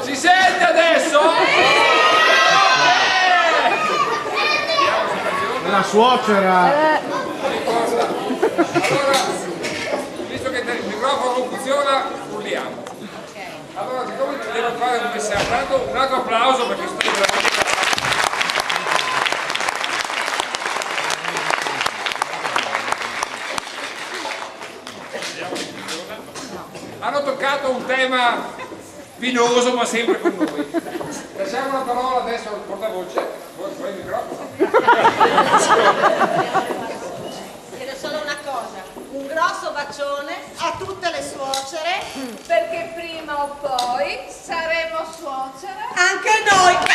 Si sente adesso? La suocera. Allora, visto che il microfono non funziona, urliamo. Allora, siccome devo fare un messaggio, un altro applauso perché sto veramente... Hanno toccato un tema spinoso ma sempre con noi. Lasciamo la parola adesso al portavoce. Vuoi il microfono? Chiedo solo una cosa, un grosso bacione a tutte le suocere, perché prima o poi saremo suocere anche noi.